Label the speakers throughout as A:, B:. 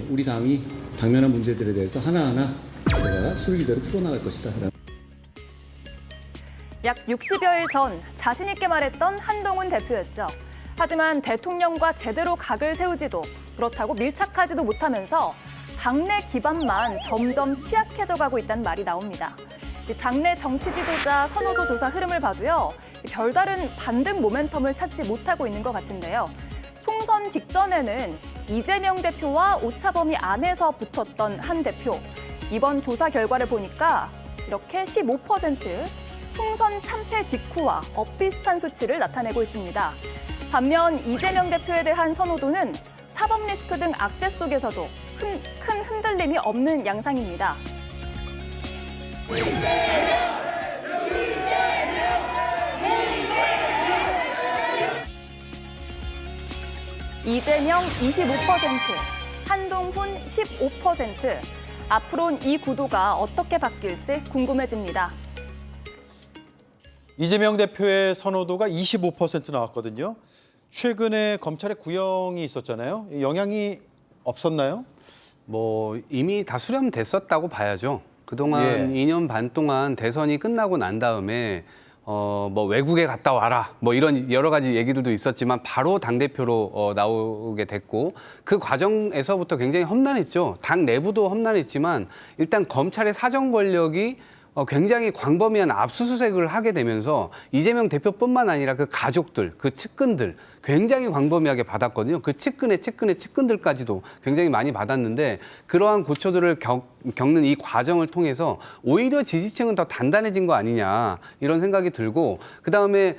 A: 우리 당이 당면한 문제들에 대해서 하나하나 제가 순리대로 풀어나갈 것이다.
B: 약 60여일 전 자신 있게 말했던 한동훈 대표였죠. 하지만 대통령과 제대로 각을 세우지도 그렇다고 밀착하지도 못하면서 당내 기반만 점점 취약해져 가고 있다는 말이 나옵니다. 당내 정치 지도자 선호도 조사 흐름을 봐도요. 별다른 반등 모멘텀을 찾지 못하고 있는 것 같은데요. 총선 직전에는 이재명 대표와 오차범위 안에서 붙었던 한 대표. 이번 조사 결과를 보니까 이렇게 15%, 총선 참패 직후와 엇비슷한 수치를 나타내고 있습니다. 반면 이재명 대표에 대한 선호도는 사법 리스크 등 악재 속에서도 큰 흔들림이 없는 양상입니다. 이재명 25%, 한동훈 15%. 앞으로는 이 구도가 어떻게 바뀔지 궁금해집니다.
C: 이재명 대표의 선호도가 25% 나왔거든요. 최근에 검찰의 구형이 있었잖아요. 영향이 없었나요?
D: 뭐 이미 다 수렴됐었다고 봐야죠. 그동안
C: 예.
D: 2년 반 동안 대선이 끝나고 난 다음에 뭐 외국에 갔다 와라 뭐 이런 여러 가지 얘기들도 있었지만 바로 당대표로 나오게 됐고 그 과정에서부터 굉장히 험난했죠. 당 내부도 험난했지만 일단 검찰의 사정 권력이 굉장히 광범위한 압수수색을 하게 되면서 이재명 대표뿐만 아니라 그 가족들, 그 측근들 굉장히 광범위하게 받았거든요. 그 측근들까지도 굉장히 많이 받았는데 그러한 고초들을 겪는 이 과정을 통해서 오히려 지지층은 더 단단해진 거 아니냐 이런 생각이 들고 그다음에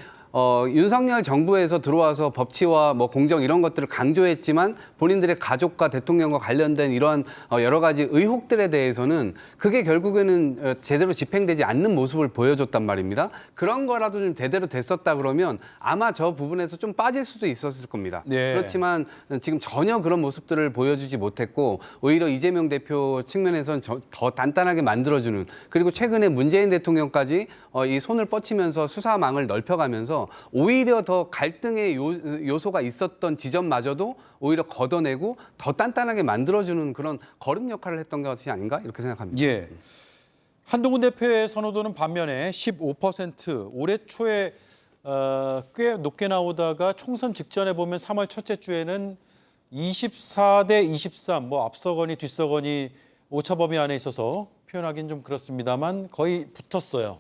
D: 윤석열 정부에서 들어와서 법치와 뭐 공정 이런 것들을 강조했지만 본인들의 가족과 대통령과 관련된 이러한 여러 가지 의혹들에 대해서는 그게 결국에는 제대로 집행되지 않는 모습을 보여줬단 말입니다. 그런 거라도 좀 제대로 됐었다 그러면 아마 저 부분에서 좀 빠질 수도 있었을 겁니다.
C: 네.
D: 그렇지만 지금 전혀 그런 모습들을 보여주지 못했고 오히려 이재명 대표 측면에서는 더 단단하게 만들어주는 그리고 최근에 문재인 대통령까지 이 손을 뻗치면서 수사망을 넓혀가면서 오히려 더 갈등의 요소가 있었던 지점마저도 오히려 걷어내고 더 단단하게 만들어주는 그런 거름 역할을 했던 것이 아닌가 이렇게 생각합니다.
C: 예. 한동훈 대표의 선호도는 반면에 15% 올해 초에 꽤 높게 나오다가 총선 직전에 보면 3월 첫째 주에는 24대 23, 뭐 앞서거니 뒤서거니 오차범위 안에 있어서 표현하기는 좀 그렇습니다만 거의 붙었어요.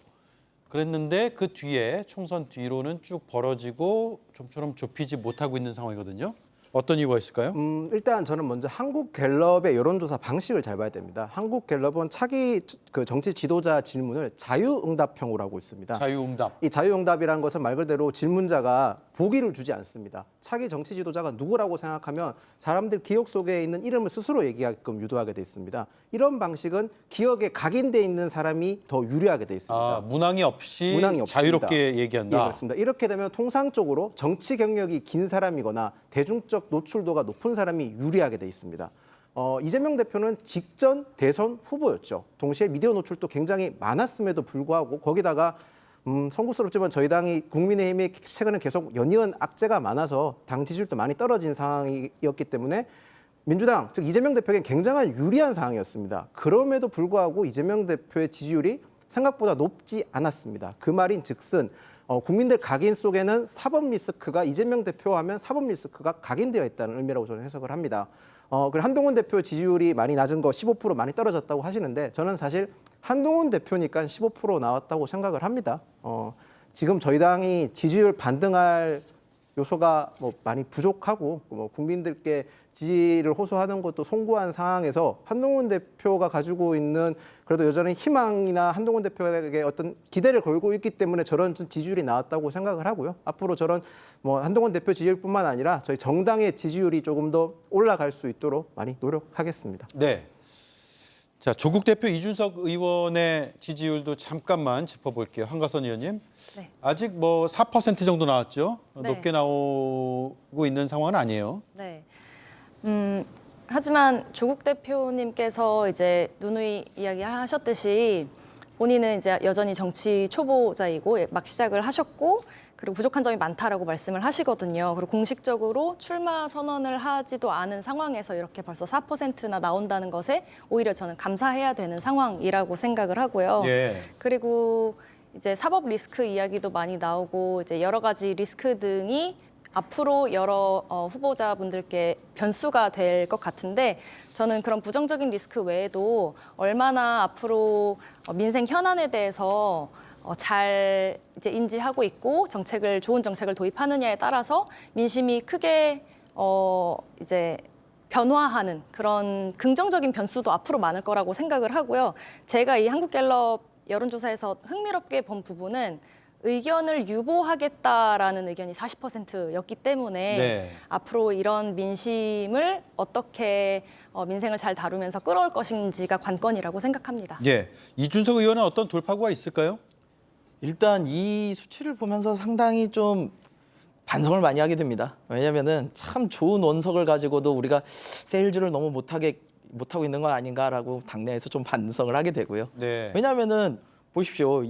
C: 그랬는데 그 뒤에 총선 뒤로는 쭉 벌어지고 좀처럼 좁히지 못하고 있는 상황이거든요. 어떤 이유가 있을까요?
E: 일단 저는 먼저 한국갤럽의 여론조사 방식을 잘 봐야 됩니다. 한국갤럽은 차기 그 정치 지도자 질문을 자유응답형으로 하고 있습니다.
C: 자유응답.
E: 이 자유응답이라는 것은 말 그대로 질문자가 보기를 주지 않습니다. 차기 정치 지도자가 누구라고 생각하면 사람들 기억 속에 있는 이름을 스스로 얘기하게끔 유도하게 돼 있습니다. 이런 방식은 기억에 각인돼 있는 사람이 더 유리하게 돼 있습니다.
C: 아, 문항이 없이
E: 문항이 없습니다.
C: 자유롭게 얘기한다.
E: 예, 그렇습니다. 이렇게 되면 통상적으로 정치 경력이 긴 사람이거나 대중적 노출도가 높은 사람이 유리하게 돼 있습니다. 이재명 대표는 직전 대선 후보였죠. 동시에 미디어 노출도 굉장히 많았음에도 불구하고 거기다가 송구스럽지만 저희 당이 국민의힘이 최근에 계속 연이은 악재가 많아서 당 지지율도 많이 떨어진 상황이었기 때문에 민주당, 즉 이재명 대표에게 굉장한 유리한 상황이었습니다. 그럼에도 불구하고 이재명 대표의 지지율이 생각보다 높지 않았습니다. 그 말인 즉슨 국민들 각인 속에는 사법 리스크가 이재명 대표 하면 사법 리스크가 각인되어 있다는 의미라고 저는 해석을 합니다. 그리고 한동훈 대표 지지율이 많이 낮은 거 15% 많이 떨어졌다고 하시는데 저는 사실 한동훈 대표니까 15% 나왔다고 생각을 합니다. 지금 저희 당이 지지율 반등할 요소가 뭐 많이 부족하고 뭐 국민들께 지지를 호소하는 것도 송구한 상황에서 한동훈 대표가 가지고 있는 그래도 여전히 희망이나 한동훈 대표에게 어떤 기대를 걸고 있기 때문에 저런 지지율이 나왔다고 생각을 하고요. 앞으로 저런 뭐 한동훈 대표 지지율뿐만 아니라 저희 정당의 지지율이 조금 더 올라갈 수 있도록 많이 노력하겠습니다.
C: 네. 자, 조국 대표 이준석 의원의 지지율도 잠깐만 짚어볼게요. 한가선 의원님.
B: 네.
C: 아직 뭐 4% 정도 나왔죠?
B: 네.
C: 높게 나오고 있는 상황은 아니에요.
F: 네. 하지만 조국 대표님께서 이제 누누이 이야기하셨듯이 본인은 이제 여전히 정치 초보자이고 막 시작을 하셨고 그리고 부족한 점이 많다라고 말씀을 하시거든요. 그리고 공식적으로 출마 선언을 하지도 않은 상황에서 이렇게 벌써 4%나 나온다는 것에 오히려 저는 감사해야 되는 상황이라고 생각을 하고요.
C: 예.
F: 그리고 이제 사법 리스크 이야기도 많이 나오고 이제 여러 가지 리스크 등이 앞으로 여러 후보자분들께 변수가 될 것 같은데 저는 그런 부정적인 리스크 외에도 얼마나 앞으로 민생 현안에 대해서 잘 이제 인지하고 있고 좋은 정책을 도입하느냐에 따라서 민심이 크게 이제 변화하는 그런 긍정적인 변수도 앞으로 많을 거라고 생각을 하고요. 제가 이 한국갤럽 여론조사에서 흥미롭게 본 부분은 의견을 유보하겠다라는 의견이 40%였기 때문에
C: 네.
F: 앞으로 이런 민심을 어떻게 민생을 잘 다루면서 끌어올 것인지가 관건이라고 생각합니다.
C: 예. 이준석 의원은 어떤 돌파구가 있을까요?
G: 일단 이 수치를 보면서 상당히 좀 반성을 많이 하게 됩니다. 왜냐하면은 참 좋은 원석을 가지고도 우리가 세일즈를 너무 못하고 있는 건 아닌가라고 당내에서 좀 반성을 하게 되고요.
C: 네.
G: 왜냐하면은 보십시오.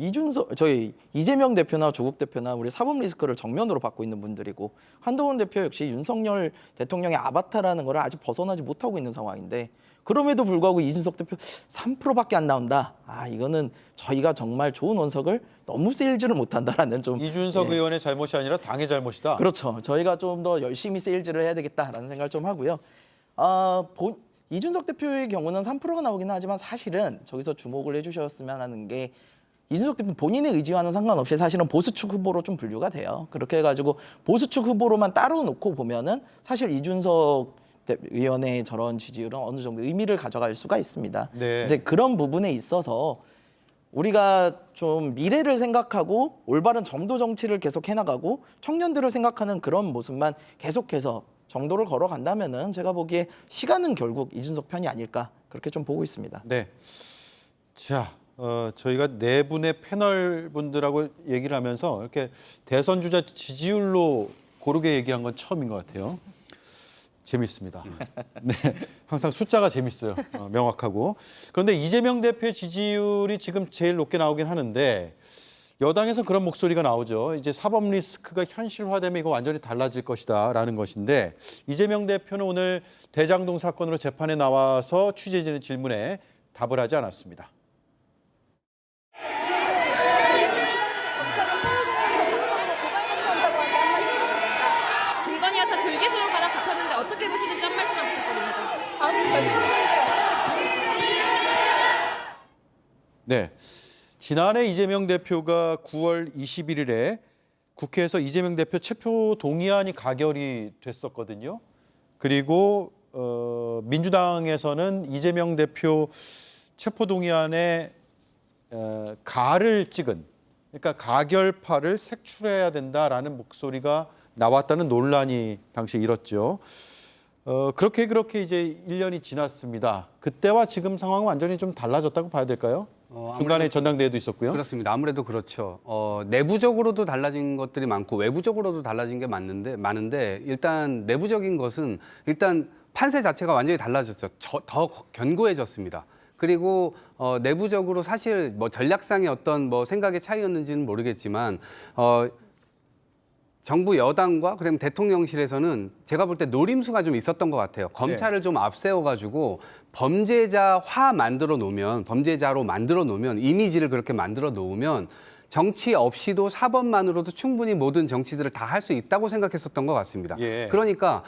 G: 저희 이재명 대표나 조국 대표나 우리 사법 리스크를 정면으로 받고 있는 분들이고 한동훈 대표 역시 윤석열 대통령의 아바타라는 거를 아직 벗어나지 못하고 있는 상황인데 그럼에도 불구하고 이준석 대표 3%밖에 안 나온다. 이거는 저희가 정말 좋은 원석을 너무 세일즈를 못한다라는 좀
C: 이준석
G: 예.
C: 의원의 잘못이 아니라 당의 잘못이다.
G: 그렇죠. 저희가 좀 더 열심히 세일즈를 해야 되겠다라는 생각을 좀 하고요. 이준석 대표의 경우는 3%가 나오긴 하지만 사실은 저기서 주목을 해주셨으면 하는 게 이준석 대표 본인의 의지와는 상관없이 사실은 보수축 후보로 좀 분류가 돼요. 그렇게 해가지고 보수축 후보로만 따로 놓고 보면은 사실 이준석 의원의 저런 지지율은 어느 정도 의미를 가져갈 수가 있습니다.
C: 네.
G: 이제 그런 부분에 있어서 우리가 좀 미래를 생각하고 올바른 정도 정치를 계속 해나가고 청년들을 생각하는 그런 모습만 계속해서 정도를 걸어간다면은 제가 보기에 시간은 결국 이준석 편이 아닐까 그렇게 좀 보고 있습니다.
C: 네. 자, 저희가 네 분의 패널 분들하고 얘기를 하면서 이렇게 대선 주자 지지율로 고르게 얘기한 건 처음인 것 같아요. 재밌습니다. 네, 항상 숫자가 재밌어요. 명확하고. 그런데 이재명 대표의 지지율이 지금 제일 높게 나오긴 하는데 여당에서 그런 목소리가 나오죠. 이제 사법 리스크가 현실화되면 이거 완전히 달라질 것이다라는 것인데 이재명 대표는 오늘 대장동 사건으로 재판에 나와서 취재진의 질문에 답을 하지 않았습니다.
H: 김건희 여사 불기소로 가닥 잡혔는데 어떻게 보시는지 한 말씀만 부탁드립니다.
C: 네. 지난해 이재명 대표가 9월 21일에 국회에서 이재명 대표 체포 동의안이 가결이 됐었거든요. 그리고 민주당에서는 이재명 대표 체포 동의안에 가를 찍은, 그러니까 가결파를 색출해야 된다라는 목소리가 나왔다는 논란이 당시에 일었죠. 그렇게 이제 1년이 지났습니다. 그때와 지금 상황은 완전히 좀 달라졌다고 봐야 될까요? 중간에 전당대회도 있었고요.
D: 그렇습니다. 아무래도 그렇죠. 내부적으로도 달라진 것들이 많고 외부적으로도 달라진 게 많은데 일단 내부적인 것은 일단 판세 자체가 완전히 달라졌죠. 더 견고해졌습니다. 그리고 내부적으로 사실 뭐 전략상의 어떤 뭐 생각의 차이였는지는 모르겠지만 정부 여당과 그다음에 대통령실에서는 제가 볼 때 노림수가 좀 있었던 것 같아요. 검찰을 좀 앞세워가지고 범죄자로 만들어 놓으면 이미지를 그렇게 만들어 놓으면 정치 없이도 사법만으로도 충분히 모든 정치들을 다 할 수 있다고 생각했었던 것 같습니다.
C: 예.
D: 그러니까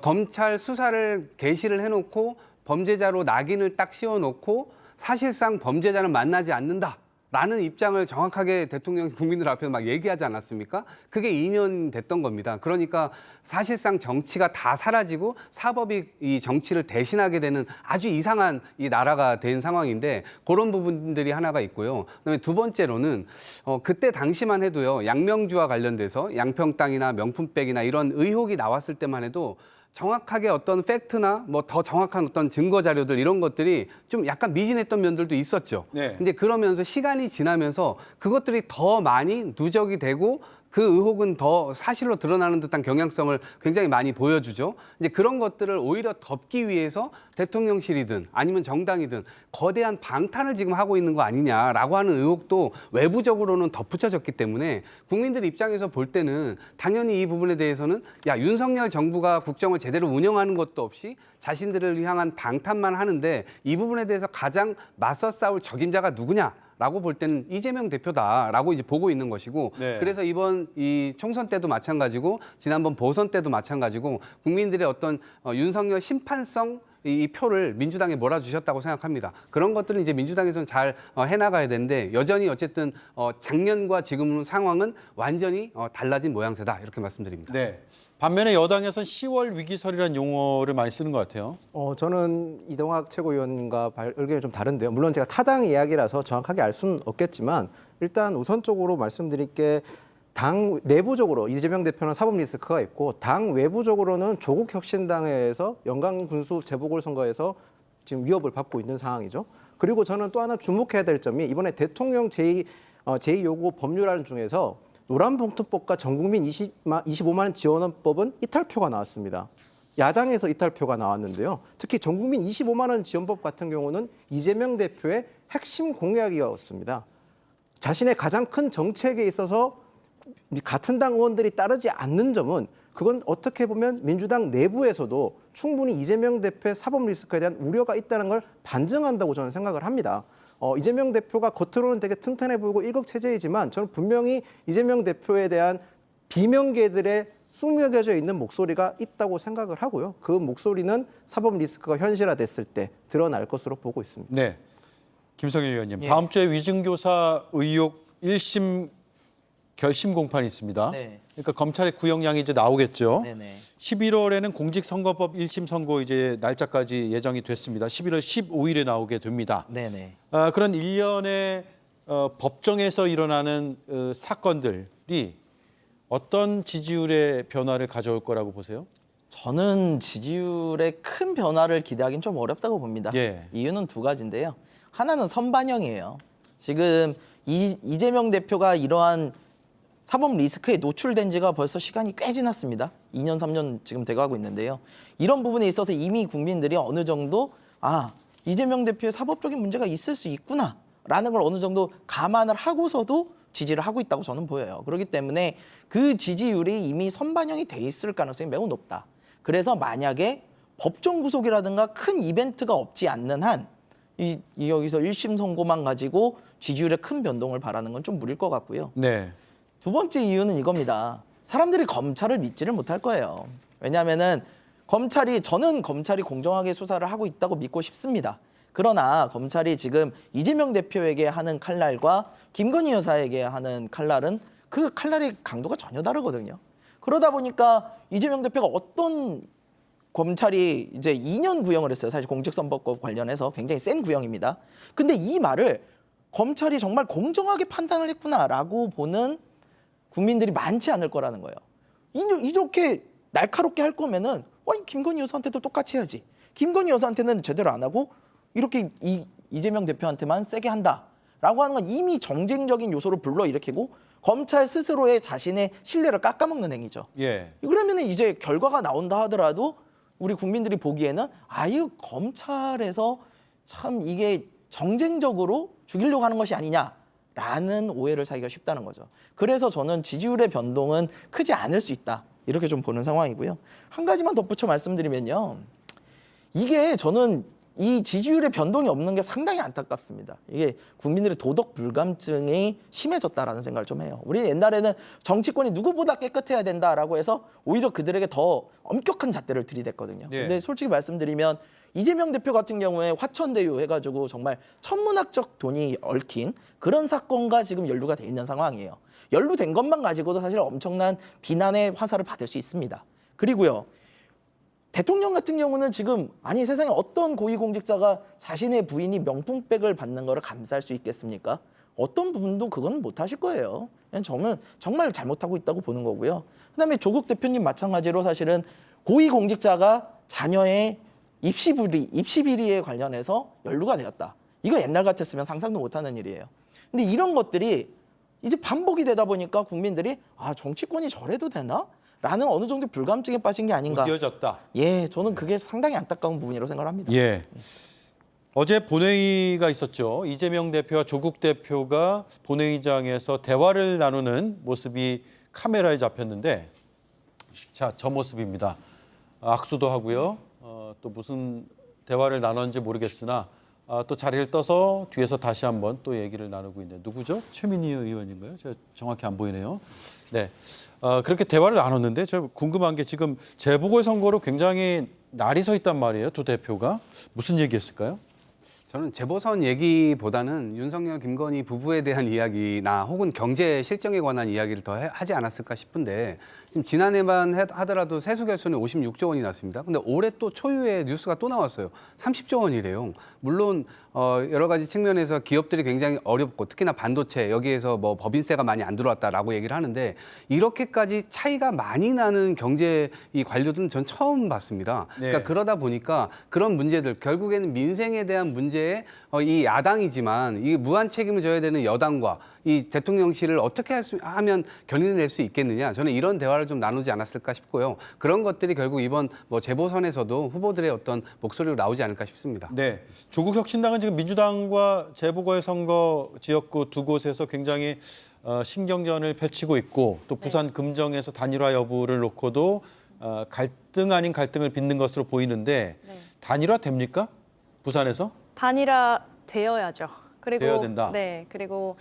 D: 검찰 수사를 개시를 해놓고 범죄자로 낙인을 딱 씌워놓고 사실상 범죄자는 만나지 않는다. 라는 입장을 정확하게 대통령이 국민들 앞에서 막 얘기하지 않았습니까? 그게 2년 됐던 겁니다. 그러니까 사실상 정치가 다 사라지고 사법이 이 정치를 대신하게 되는 아주 이상한 이 나라가 된 상황인데 그런 부분들이 하나가 있고요. 그다음에 두 번째로는 그때 당시만 해도요. 양명주와 관련돼서 양평땅이나 명품백이나 이런 의혹이 나왔을 때만 해도 정확하게 어떤 팩트나 뭐 더 정확한 어떤 증거 자료들 이런 것들이 좀 약간 미진했던 면들도 있었죠.
C: 네.
D: 근데 그러면서 시간이 지나면서 그것들이 더 많이 누적이 되고 그 의혹은 더 사실로 드러나는 듯한 경향성을 굉장히 많이 보여주죠. 이제 그런 것들을 오히려 덮기 위해서 대통령실이든 아니면 정당이든 거대한 방탄을 지금 하고 있는 거 아니냐라고 하는 의혹도 외부적으로는 덧붙여졌기 때문에 국민들 입장에서 볼 때는 당연히 이 부분에 대해서는 야, 윤석열 정부가 국정을 제대로 운영하는 것도 없이 자신들을 향한 방탄만 하는데 이 부분에 대해서 가장 맞서 싸울 적임자가 누구냐? 라고 볼 때는 이재명 대표다라고 이제 보고 있는 것이고
C: 네.
D: 그래서 이번 이 총선 때도 마찬가지고 지난번 보선 때도 마찬가지고 국민들의 어떤 윤석열 심판성 이 표를 민주당에 몰아주셨다고 생각합니다. 그런 것들은 이제 민주당에서는 잘 해나가야 되는데 여전히 어쨌든 작년과 지금 상황은 완전히 달라진 모양새다 이렇게 말씀드립니다.
C: 네. 반면에 여당에서는 10월 위기설이라는 용어를 많이 쓰는 것 같아요.
E: 저는 이동학 최고위원과 의견이 좀 다른데요. 물론 제가 타당 이야기라서 정확하게 알 수는 없겠지만 일단 우선적으로 말씀드릴 게 당 내부적으로 이재명 대표는 사법 리스크가 있고 당 외부적으로는 조국 혁신당에서 영광 군수 재보궐선거에서 지금 위협을 받고 있는 상황이죠. 그리고 저는 또 하나 주목해야 될 점이 이번에 대통령 제2 요구 법률안 중에서 노란봉투법과 전국민 25만 원 지원법은 이탈표가 나왔습니다. 야당에서 이탈표가 나왔는데요. 특히 전국민 25만 원 지원법 같은 경우는 이재명 대표의 핵심 공약이었습니다. 자신의 가장 큰 정책에 있어서 같은 당 의원들이 따르지 않는 점은 그건 어떻게 보면 민주당 내부에서도 충분히 이재명 대표의 사법 리스크에 대한 우려가 있다는 걸 반증한다고 저는 생각을 합니다. 이재명 대표가 겉으로는 되게 튼튼해 보이고 일국체제이지만 저는 분명히 이재명 대표에 대한 비명계들의 숨겨져 있는 목소리가 있다고 생각을 하고요. 그 목소리는 사법 리스크가 현실화됐을 때 드러날 것으로 보고 있습니다.
C: 네. 김성일 의원님,
G: 예.
C: 다음 주에 위증교사 의혹 1심 결심 공판이 있습니다.
G: 네.
C: 그러니까 검찰의 구형량이 이제 나오겠죠.
G: 네네.
C: 11월에는 공직선거법 1심 선고 이제 날짜까지 예정이 됐습니다. 11월 15일에 나오게 됩니다.
G: 네네.
C: 그런 일련의 법정에서 일어나는 사건들이 어떤 지지율의 변화를 가져올 거라고 보세요?
G: 저는 지지율에 큰 변화를 기대하기는 좀 어렵다고 봅니다.
C: 예.
G: 이유는 두 가지인데요. 하나는 선반영이에요. 지금 이재명 대표가 이러한 사법 리스크에 노출된 지가 벌써 시간이 꽤 지났습니다. 2년, 3년 지금 돼가고 있는데요. 이런 부분에 있어서 이미 국민들이 어느 정도 이재명 대표의 사법적인 문제가 있을 수 있구나라는 걸 어느 정도 감안을 하고서도 지지를 하고 있다고 저는 보여요. 그렇기 때문에 그 지지율이 이미 선반영이 돼 있을 가능성이 매우 높다. 그래서 만약에 법정 구속이라든가 큰 이벤트가 없지 않는 한 여기서 1심 선고만 가지고 지지율에 큰 변동을 바라는 건 좀 무리일 것 같고요.
C: 네.
G: 두 번째 이유는 이겁니다. 사람들이 검찰을 믿지를 못할 거예요. 왜냐하면은 저는 검찰이 공정하게 수사를 하고 있다고 믿고 싶습니다. 그러나 검찰이 지금 이재명 대표에게 하는 칼날과 김건희 여사에게 하는 칼날은 그 칼날의 강도가 전혀 다르거든요. 그러다 보니까 이재명 대표가 어떤 검찰이 이제 2년 구형을 했어요. 사실 공직선거법 관련해서 굉장히 센 구형입니다. 근데 이 말을 검찰이 정말 공정하게 판단을 했구나라고 보는 국민들이 많지 않을 거라는 거예요. 이렇게 날카롭게 할 거면은 김건희 여사한테도 똑같이 해야지. 김건희 여사한테는 제대로 안 하고 이렇게 이재명 대표한테만 세게 한다라고 하는 건 이미 정쟁적인 요소를 불러일으키고 검찰 스스로의 자신의 신뢰를 깎아먹는 행위죠.
C: 예.
G: 그러면은 이제 결과가 나온다 하더라도 우리 국민들이 보기에는 이거 검찰에서 참 이게 정쟁적으로 죽이려고 하는 것이 아니냐라는 오해를 사기가 쉽다는 거죠. 그래서 저는 지지율의 변동은 크지 않을 수 있다. 이렇게 좀 보는 상황이고요. 한 가지만 덧붙여 말씀드리면요. 이게 저는 이 지지율의 변동이 없는 게 상당히 안타깝습니다. 이게 국민들의 도덕 불감증이 심해졌다라는 생각을 좀 해요. 우리 옛날에는 정치권이 누구보다 깨끗해야 된다라고 해서 오히려 그들에게 더 엄격한 잣대를 들이댔거든요.
C: 네.
G: 근데 솔직히 말씀드리면 이재명 대표 같은 경우에 화천대유 해가지고 정말 천문학적 돈이 얽힌 그런 사건과 지금 연루가 돼 있는 상황이에요. 연루된 것만 가지고도 사실 엄청난 비난의 화살을 받을 수 있습니다. 그리고요. 대통령 같은 경우는 지금 세상에 어떤 고위공직자가 자신의 부인이 명품백을 받는 거를 감쌀 수 있겠습니까? 어떤 부분도 그건 못 하실 거예요. 그냥 정말 잘못하고 있다고 보는 거고요. 그다음에 조국 대표님 마찬가지로 사실은 고위공직자가 자녀의 입시 비리에 관련해서 연루가 되었다. 이거 옛날 같았으면 상상도 못하는 일이에요. 근데 이런 것들이 이제 반복이 되다 보니까 국민들이 아 정치권이 저래도 되나? 라는 어느 정도 불감증에 빠진 게 아닌가.
C: 무뎌졌다.
G: 예, 저는 그게 상당히 안타까운 부분이라고 생각합니다.
C: 예. 어제 본회의가 있었죠. 이재명 대표와 조국 대표가 본회의장에서 대화를 나누는 모습이 카메라에 잡혔는데, 자, 저 모습입니다. 악수도 하고요. 또 무슨 대화를 나눴는지 모르겠으나 또 자리를 떠서 뒤에서 다시 한번 또 얘기를 나누고 있는 누구죠? 최민희 의원인가요? 제가 정확히 안 보이네요. 네, 그렇게 대화를 나눴는데 저 궁금한 게 지금 재보궐선거로 굉장히 날이 서 있단 말이에요. 두 대표가 무슨 얘기했을까요?
D: 저는 재보선 얘기보다는 윤석열, 김건희 부부에 대한 이야기나 혹은 경제 실정에 관한 이야기를 더 하지 않았을까 싶은데 지금 지난해만 하더라도 세수 결손이 56조 원이 났습니다. 근데 올해 또 초유의 뉴스가 또 나왔어요. 30조 원이래요. 물론 여러 가지 측면에서 기업들이 굉장히 어렵고 특히나 반도체 여기에서 뭐 법인세가 많이 안 들어왔다라고 얘기를 하는데 이렇게까지 차이가 많이 나는 경제 이 관료들은 전 처음 봤습니다. 그러니까 그러다 보니까 그런 문제들 결국에는 민생에 대한 문제에 이 야당이지만 이 무한 책임을 져야 되는 여당과 이 대통령실을 어떻게 하면 견인을 낼 수 있겠느냐. 저는 이런 대화를 좀 나누지 않았을까 싶고요. 그런 것들이 결국 이번 뭐 재보선에서도 후보들의 어떤 목소리로 나오지 않을까 싶습니다.
C: 네, 조국 혁신당은 지금 민주당과 재보궐선거 지역구 두 곳에서 굉장히 신경전을 펼치고 있고 또 부산 금정에서 단일화 여부를 놓고도 갈등 아닌 갈등을 빚는 것으로 보이는데 단일화 됩니까? 부산에서?
F: 단일화 되어야죠. 그리고
C: 되어야 된다.
F: 네, 그리고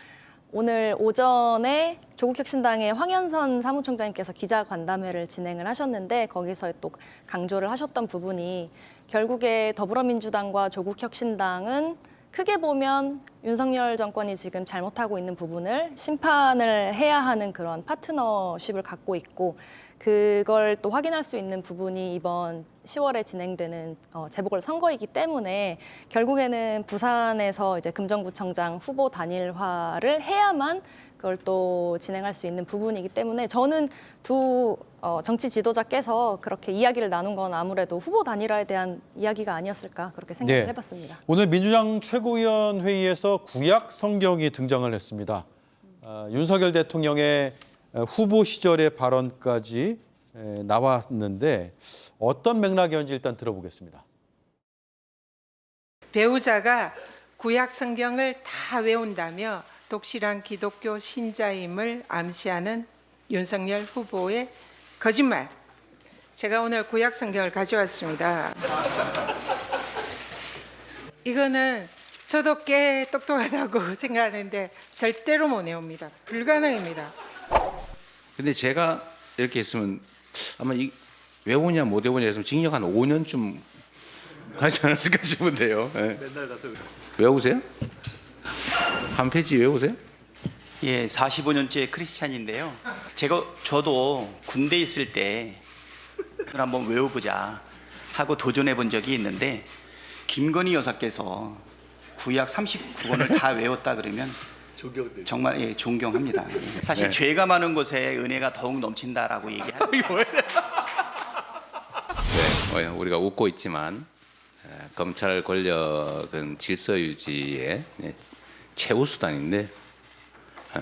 F: 오늘 오전에 조국혁신당의 황현선 사무총장님께서 기자간담회를 진행을 하셨는데 거기서 또 강조를 하셨던 부분이 결국에 더불어민주당과 조국혁신당은 크게 보면 윤석열 정권이 지금 잘못하고 있는 부분을 심판을 해야 하는 그런 파트너십을 갖고 있고 그걸 또 확인할 수 있는 부분이 이번 10월에 진행되는 재보궐 선거이기 때문에 결국에는 부산에서 이제 금정구청장 후보 단일화를 해야만 그걸 또 진행할 수 있는 부분이기 때문에 저는 두 정치 지도자께서 그렇게 이야기를 나눈 건 아무래도 후보 단일화에 대한 이야기가 아니었을까 그렇게 생각을 해봤습니다.
C: 오늘 민주당 최고위원 회의에서 구약 성경이 등장을 했습니다. 윤석열 대통령의 후보 시절의 발언까지 나왔는데 어떤 맥락이었는지 일단 들어보겠습니다.
I: 배우자가 구약 성경을 다 외운다며 독실한 기독교 신자임을 암시하는 윤석열 후보의 거짓말. 제가 오늘 구약 성경을 가져왔습니다. 이거는 저도 꽤 똑똑하다고 생각하는데 절대로 못 외웁니다. 불가능입니다.
J: 근데 제가 이렇게 했으면 아마 외우냐 못 외우냐 했으면 징역 한 5년쯤 하지 않았을까 싶은데요. 네. 맨날 가서 외우세요? 한 페이지 외우세요?
K: 예, 45년째 크리스찬인데요. 저도 군대 있을 때 그걸 한번 외워보자 하고 도전해 본 적이 있는데 김건희 여사께서 구약 39권을 다 외웠다 그러면 정말 존경합니다. 사실 죄가 많은 곳에 은혜가 더욱 넘친다라고 얘기하는
J: 네, 우리가 웃고 있지만 검찰 권력은 질서 유지의 최우 수단인데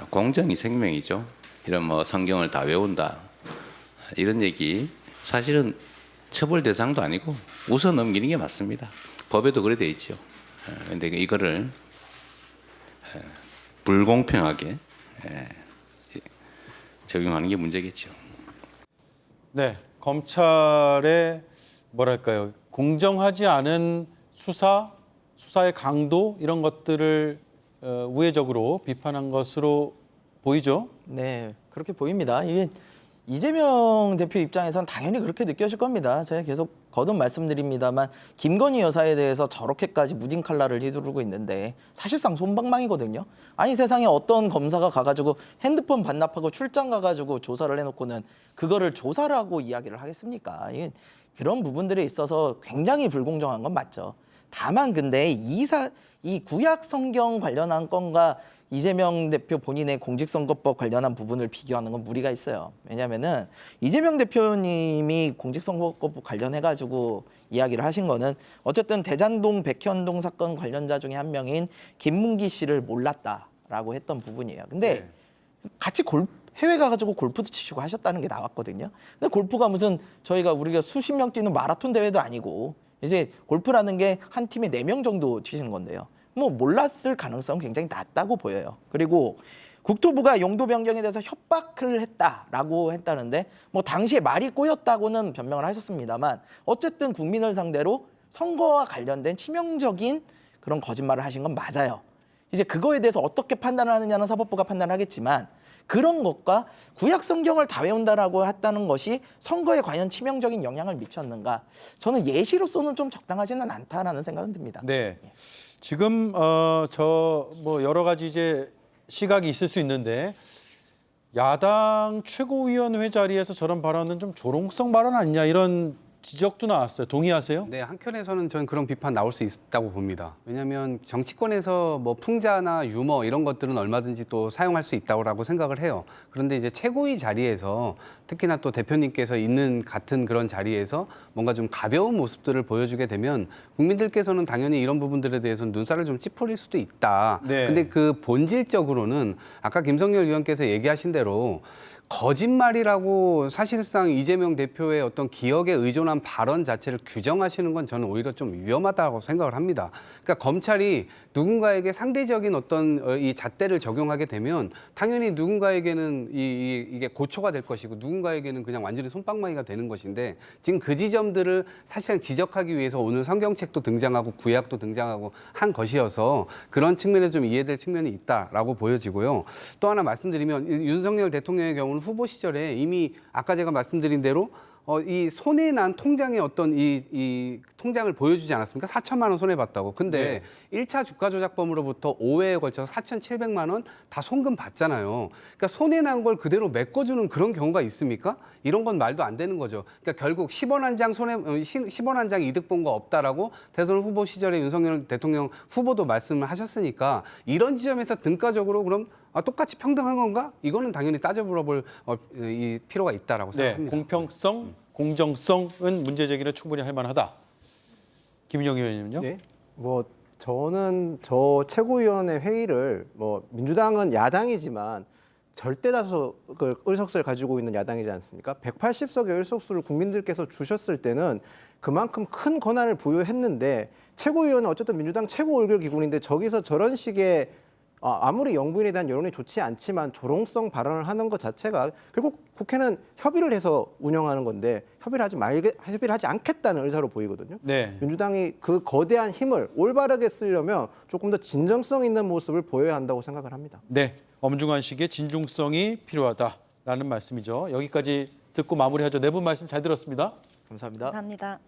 J: 공정이 생명이죠. 이런 뭐 성경을 다 외운다 이런 얘기 사실은 처벌 대상도 아니고 웃어 넘기는 게 맞습니다. 법에도 그래 돼 있죠. 그런데 이거를 불공평하게 적용하는 게 문제겠죠.
C: 네, 검찰의 뭐랄까요, 공정하지 않은 수사의 강도 이런 것들을 우회적으로 비판한 것으로 보이죠.
G: 네, 그렇게 보입니다. 이게 이재명 대표 입장에선 당연히 그렇게 느껴질 겁니다. 제가 계속 거듭 말씀드립니다만 김건희 여사에 대해서 저렇게까지 무딘 칼라를 휘두르고 있는데 사실상 솜방망이거든요. 아니 세상에 어떤 검사가 가가지고 핸드폰 반납하고 출장 가가지고 조사를 해놓고는 그거를 조사라고 이야기를 하겠습니까? 그런 부분들에 있어서 굉장히 불공정한 건 맞죠. 다만 근데 이 구약 성경 관련한 건과 이재명 대표 본인의 공직선거법 관련한 부분을 비교하는 건 무리가 있어요. 왜냐하면은 이재명 대표님이 공직선거법 관련해가지고 이야기를 하신 거는 어쨌든 대장동 백현동 사건 관련자 중에 한 명인 김문기 씨를 몰랐다라고 했던 부분이에요. 근데 같이 해외 가가지고 골프도 치시고 하셨다는 게 나왔거든요. 근데 골프가 무슨 우리가 수십 명 뛰는 마라톤 대회도 아니고 이제 골프라는 게 한 팀에 4명 정도 치시는 건데요. 뭐 몰랐을 가능성은 굉장히 낮다고 보여요. 그리고 국토부가 용도 변경에 대해서 협박을 했다라고 했다는데 뭐 당시에 말이 꼬였다고는 변명을 하셨습니다만 어쨌든 국민을 상대로 선거와 관련된 치명적인 그런 거짓말을 하신 건 맞아요. 이제 그거에 대해서 어떻게 판단을 하느냐는 사법부가 판단하겠지만 그런 것과 구약 성경을 다 외운다라고 했다는 것이 선거에 과연 치명적인 영향을 미쳤는가? 저는 예시로서는 좀 적당하지는 않다라는 생각은 듭니다.
C: 네. 지금 뭐 여러 가지 이제 시각이 있을 수 있는데 야당 최고위원회 자리에서 저런 발언은 좀 조롱성 발언 아니냐 이런 지적도 나왔어요. 동의하세요?
D: 네, 한켠에서는 저는 그런 비판 나올 수 있다고 봅니다. 왜냐하면 정치권에서 뭐 풍자나 유머 이런 것들은 얼마든지 또 사용할 수 있다고 생각을 해요. 그런데 이제 최고위 자리에서 특히나 또 대표님께서 있는 같은 그런 자리에서 뭔가 좀 가벼운 모습들을 보여주게 되면 국민들께서는 당연히 이런 부분들에 대해서는 눈살을 좀 찌푸릴 수도 있다.
C: 네.
D: 근데 그 본질적으로는 아까 김성열 의원께서 얘기하신 대로 거짓말이라고 사실상 이재명 대표의 어떤 기억에 의존한 발언 자체를 규정하시는 건 저는 오히려 좀 위험하다고 생각을 합니다. 그러니까 검찰이 누군가에게 상대적인 어떤 이 잣대를 적용하게 되면 당연히 누군가에게는 이게 고초가 될 것이고 누군가에게는 그냥 완전히 솜방망이가 되는 것인데 지금 그 지점들을 사실상 지적하기 위해서 오늘 성경책도 등장하고 구약도 등장하고 한 것이어서 그런 측면에서 좀 이해될 측면이 있다라고 보여지고요. 또 하나 말씀드리면 윤석열 대통령의 경우는 후보 시절에 이미 아까 제가 말씀드린 대로 이 손해 난 통장의 어떤 이 통장을 보여주지 않았습니까? 4천만 원 손해 봤다고. 근데
C: 네.
D: 1차 주가 조작범으로부터 5회에 걸쳐서 4,700만 원 다 송금 받잖아요. 그러니까 손해 난 걸 그대로 메꿔주는 그런 경우가 있습니까? 이런 건 말도 안 되는 거죠. 그러니까 결국 10원 한 장 10원 한 장 이득 본 거 없다라고 대선 후보 시절에 윤석열 대통령 후보도 말씀을 하셨으니까 이런 지점에서 등가적으로 그럼 똑같이 평등한 건가? 이거는 당연히 따져 물어볼 이 필요가 있다라고
C: 네,
D: 생각합니다.
C: 공평성, 공정성은 문제 제기는 충분히 할 만하다. 김인영 의원님은요?
E: 네. 뭐 저는 저 최고위원회 회의를 뭐 민주당은 야당이지만 절대 다수 의석수를 가지고 있는 야당이지 않습니까? 180석의 의석수를 국민들께서 주셨을 때는 그만큼 큰 권한을 부여했는데 최고위원은 어쨌든 민주당 최고 의결 기구인데 저기서 저런 식의 아무리 영부인에 대한 여론이 좋지 않지만 조롱성 발언을 하는 것 자체가 결국 국회는 협의를 해서 운영하는 건데 협의를 하지 않겠다는 의사로 보이거든요.
C: 네.
E: 민주당이 그 거대한 힘을 올바르게 쓰려면 조금 더 진정성 있는 모습을 보여야 한다고 생각을 합니다.
C: 네, 엄중한 시기에 진중성이 필요하다라는 말씀이죠. 여기까지 듣고 마무리하죠. 네 분 말씀 잘 들었습니다.
G: 감사합니다.
F: 감사합니다.